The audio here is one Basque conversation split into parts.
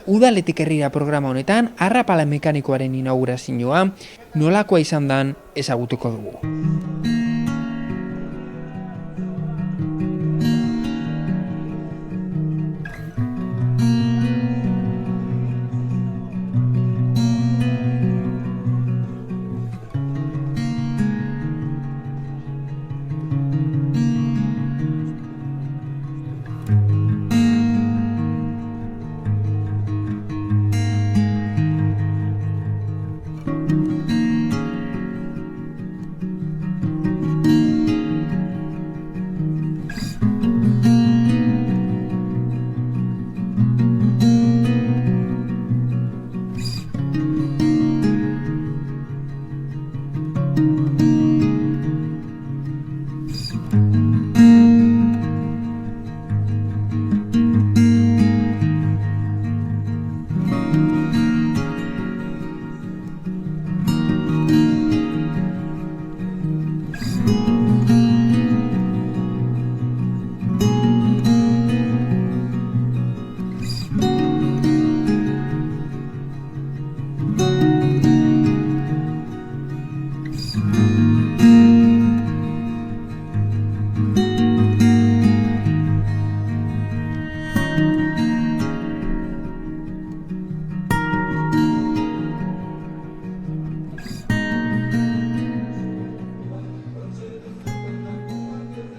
Udaletik herrira programa honetan, arrapala mekanikoaren inaugurazioa nolakoa izan dan ezagutuko dugu.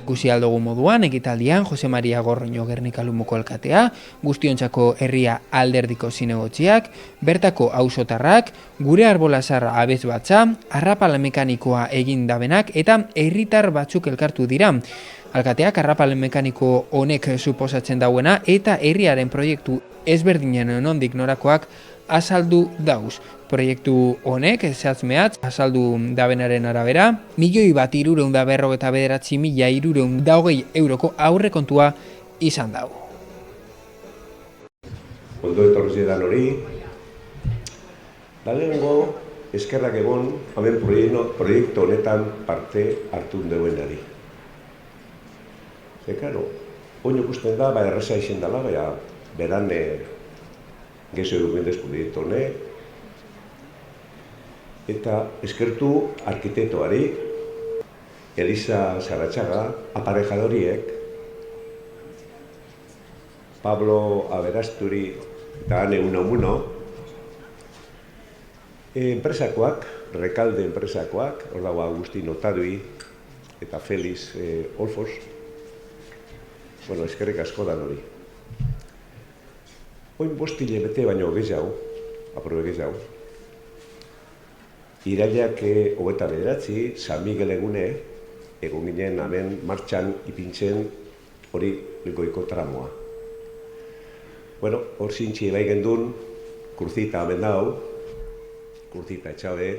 Ikusi aldugu moduan, ekitaldian Jose Maria Gorroño Gernika Lumuko alkatea, guztiontzako herria alderdiko zinegotziak, bertako auzotarrak, gure arbolazarra abez batza, arrapala mekanikoa egin dabenak eta herritar batzuk elkartu dira. Alkateak arrapala mekaniko honek suposatzen dauena eta herriaren proiektu ezberdinen nondik norakoak azaldu dauz. Proiektu honek, zehatz-mehatz, azaldu dabenaren arabera, 1.359.320 euroko aurrekontua izan dago. Ondo etorri zidan hori, da lehengo eskerrak egon hamen proiektu honetan parte hartu duenari. Karo, oin ikusten da, erreza izan dela, beran gezo edukendez proiektu honek, eta eskertu arkitektoari, Elisa Saratxaga, aparejadoriek, Pablo Aberasturi eta Ane Unamuno, enpresakoak, Rekalde enpresakoak, hor dago Agustin Otadui eta Felix Olfos, eskerrik asko dan hori. Oin bostile bete baino gehiago, aprobe gehiago, irailak 29, San Miguel egune, egon ginen hemen martxan ipintzen hori goiko tramoa. Hor zintxi bai gendun, Kurzita hemen dau, Kurzita Etxabe,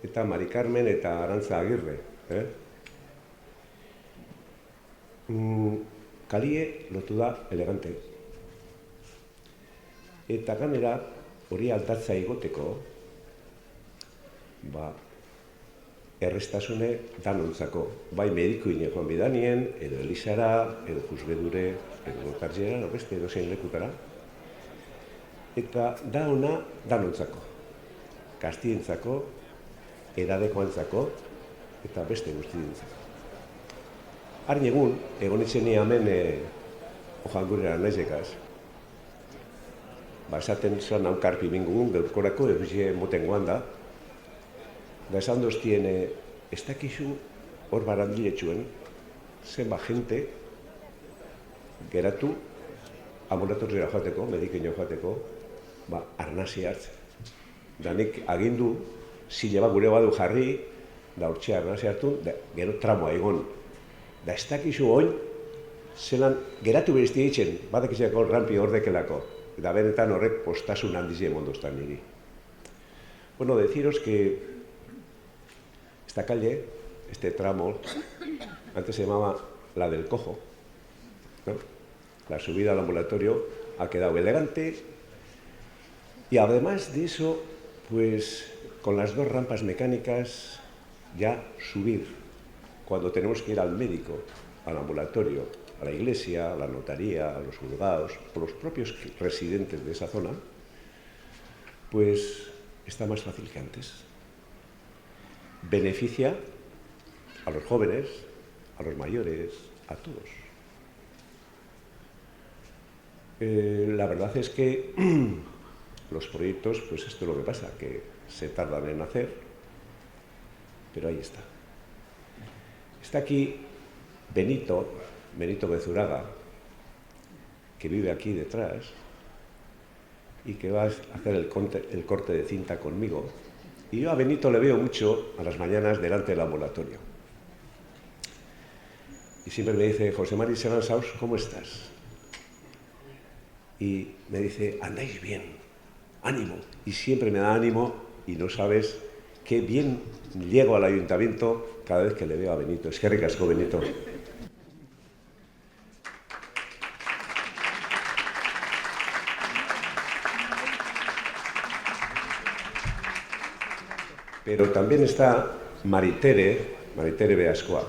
eta Mari Carmen eta Arantza Agirre. Kalie lotu da elegante. Eta ganera hori aldatza igoteko, errestasune danontzako, bai medikuine joan bidanien, edo Elisara, edo Juzgedure, edo Gotarziera, beste edo zein lekutara. Eta da ona danontzako, kastientzako, edadekoantzako, eta beste guztientzako. Harin egon itzeni hemen ojan gurera naizekaz, esaten zan hankarpi bingun, gaurkorako eguzie moten goan da, da esan doztien, ez dakizu hor barandiletxuen, zenba jente geratu ambulatoriora joateko, medikeino joateko, arnasi hartzen. Da nik agindu, zile bat gure badu jarri, da hortxea arnasi hartu, gero tramoa egon. Da ez dakizu oin, zelan geratu berizti ditzen, batak izaneko rampi hordekelako, eta benetan horrek postasun handizien mondostan niri. Deciros que esta calle, este tramo, antes se llamaba la del Cojo, ¿no? La subida al ambulatorio ha quedado elegante y además de eso, pues con las dos rampas mecánicas ya subir cuando tenemos que ir al médico, al ambulatorio a la iglesia, a la notaría, a los juzgados, o los propios residentes de esa zona, pues está más fácil que antes. Beneficia a los jóvenes, a los mayores, a todos. La verdad es que los proyectos, pues esto es lo que pasa, que se tardan en hacer, pero ahí está. Está aquí Benito Bezuraga, que vive aquí detrás y que va a hacer el corte de cinta conmigo. Y yo a Benito le veo mucho a las mañanas delante del ambulatorio. Y siempre me dice, José Mari Serransaus, ¿cómo estás? Y me dice, andáis bien, ánimo. Y siempre me da ánimo y no sabes qué bien llego al ayuntamiento cada vez que le veo a Benito. Es que ricasco, Benito. Pero también está Maritere Beascoa.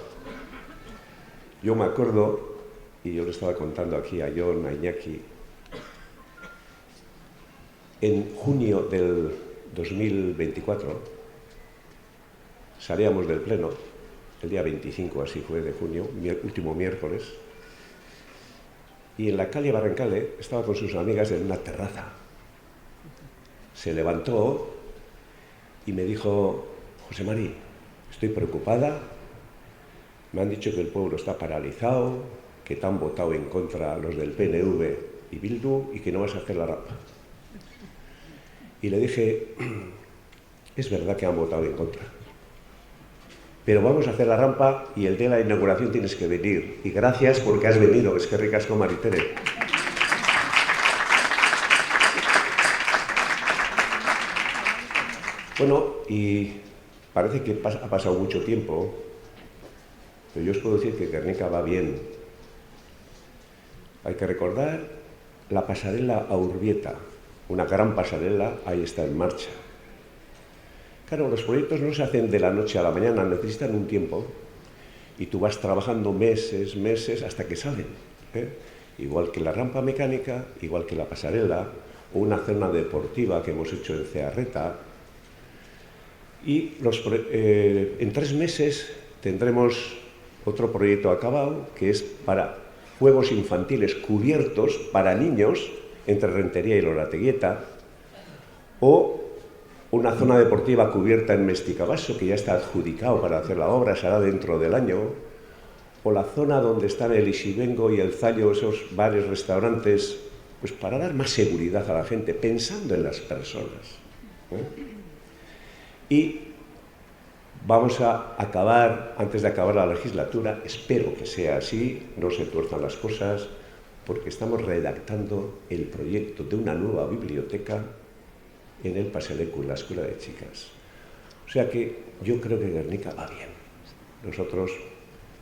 Yo me acuerdo, y yo le estaba contando aquí a Jon, a Iñaki, en junio del 2024 salíamos del pleno, el día 25 así fue de junio, último miércoles, y en la calle Barrancale estaba con sus amigas en una terraza. Se levantó y me dijo, José Mari, estoy preocupada, me han dicho que el pueblo está paralizado, que te han votado en contra los del PNV y Bildu y que no vas a hacer la rampa. Y le dije, es verdad que han votado en contra, pero vamos a hacer la rampa y el día de la inauguración tienes que venir. Y gracias porque has venido, es que ricasco, Maritere. Bueno, y parece que ha pasado mucho tiempo, pero yo os puedo decir que Guernica va bien. Hay que recordar la pasarela a Urbieta, una gran pasarela, ahí está en marcha. Claro, los proyectos no se hacen de la noche a la mañana, necesitan un tiempo y tú vas trabajando meses, hasta que salen. Igual que la rampa mecánica, igual que la pasarela, o una zona deportiva que hemos hecho en Cearreta. Y en 3 meses tendremos otro proyecto acabado que es para juegos infantiles cubiertos para niños entre Rentería y Lorateguieta, o una zona deportiva cubierta en Mesticabaso, que ya está adjudicado para hacer la obra, será dentro del año, o la zona donde están el Isibengo y el Zallo, esos bares, restaurantes, pues para dar más seguridad a la gente, pensando en las personas. Y vamos a acabar, antes de acabar la legislatura, espero que sea así, no se tuerzan las cosas, porque estamos redactando el proyecto de una nueva biblioteca en el Paselecu, la escuela de chicas. O sea que yo creo que Guernica va bien. Nosotros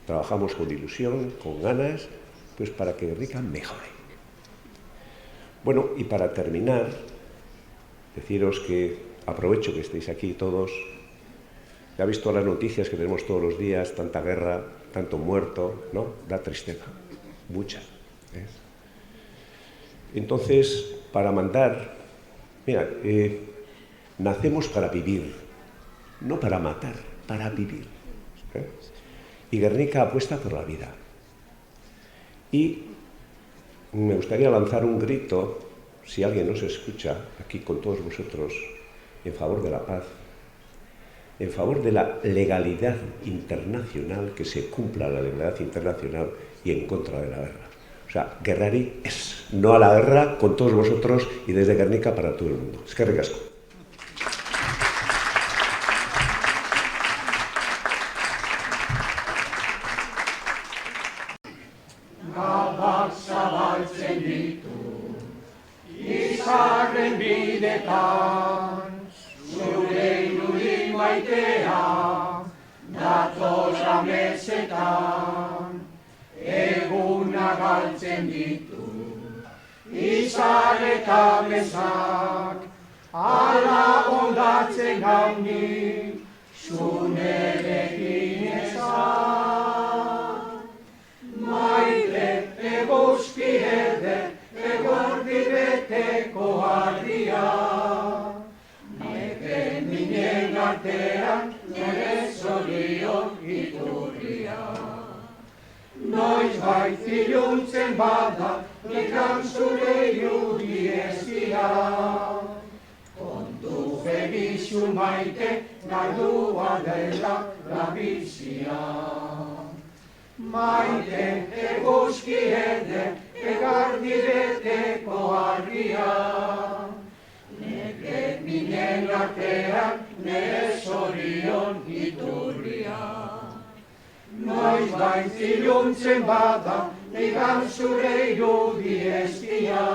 trabajamos con ilusión, con ganas, pues para que Guernica mejore. Bueno, y para terminar, deciros que aprovecho que estéis aquí todos. Ya habéis visto las noticias que tenemos todos los días, tanta guerra, tanto muerto, ¿no? Da tristeza, mucha. Entonces, para mandar, mira, nacemos para vivir, no para matar, para vivir. Y Guernica apuesta por la vida. Y me gustaría lanzar un grito, si alguien nos escucha, aquí con todos vosotros, en favor de la paz, en favor de la legalidad internacional, que se cumpla la legalidad internacional, y en contra de la guerra. O sea, Guerrari es no a la guerra con todos vosotros y desde Guernica para todo el mundo. Es que ricasco. Gabak zabaltzen ditu, izarren bidetan, zure irudi maitea, datoz amezetan, eguna galtzen ditu, izar eta mezak, ala ondatzen gaunik, zunerekin ezak. Maite minen artean, nire zorion iturria. Noiz bait iluntzen bada, nikan zure irudi ezia. Kontu begizu maite, galdua dela labizia. Maite eguzki eder, egardi beteko argia. Neke minen artean, nire zorion iturria. Noiz bait iluntzen bada, nigan zure irudi eztia.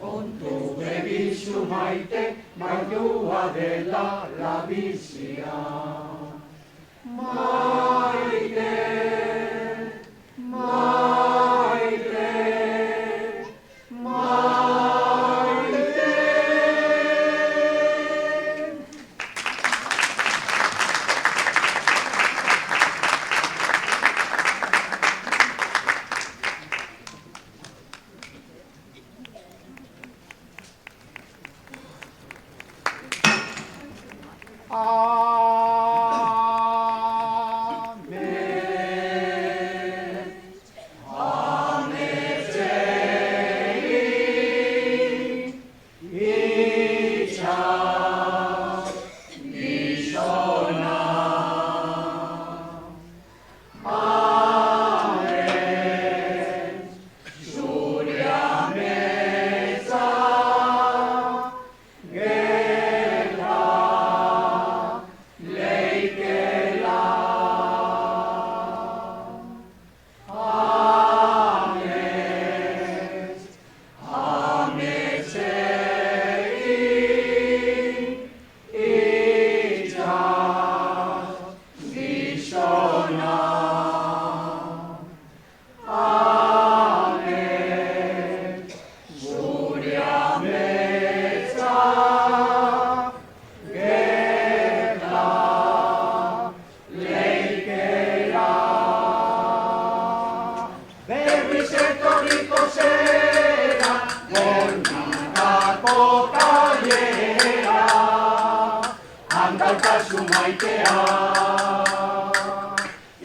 Kontu begizu maite, mailua dela labizia. Maite, maite, maite. Daukazu maitea,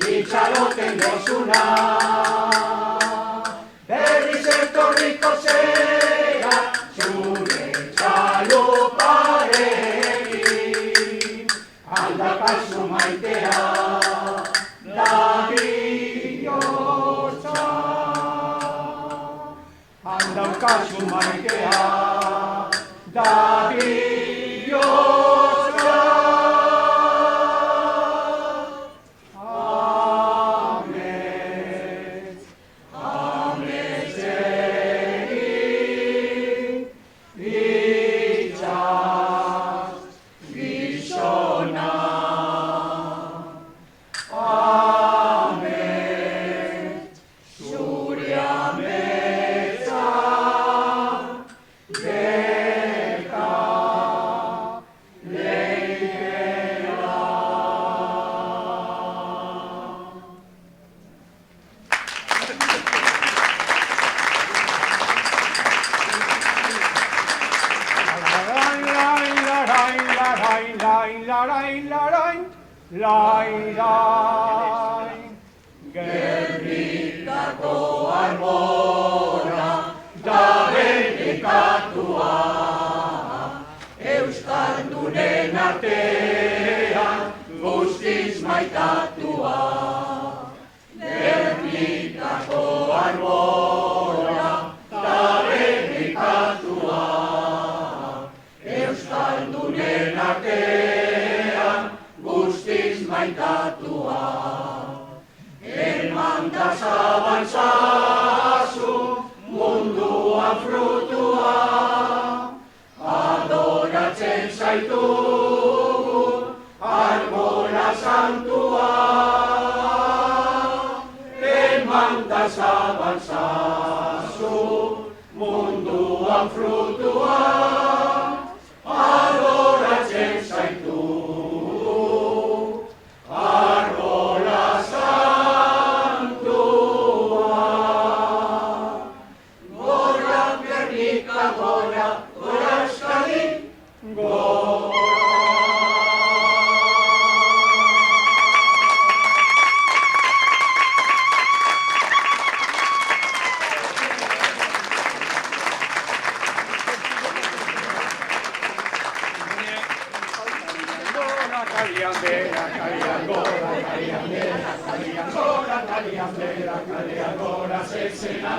itxaroten dozuna, berriz etorriko zera, zure txaloparekin. Daukazu maitea, da bihotza. Daukazu maitea, da bihotza. Gernikako arbora da benekatua, euskaldunen artean guztiz maitatua. Gernikako arbora da benekatua, euskaldunen artean guztiz maitatua. Manda zabantzazu munduan frutua, adoratzen zaitugu arbola santua. Manda zabantzazu munduan frutua, adoratzen zaitugu arbola santua. Gora Gernika, gora, gora Euskadi, gora. kalian bera, kalian gora, kalian bera, kalian gora, kalian bera, kalian gora, zezena.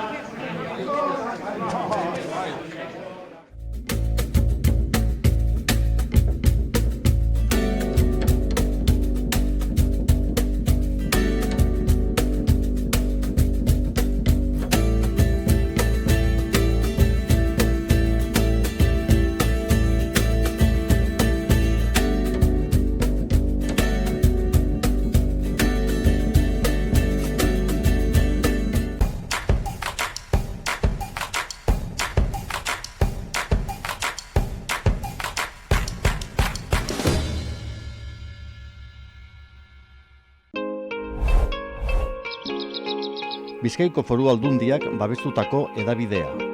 Bizkaiko Foru Aldundiak babestutako hedabidea.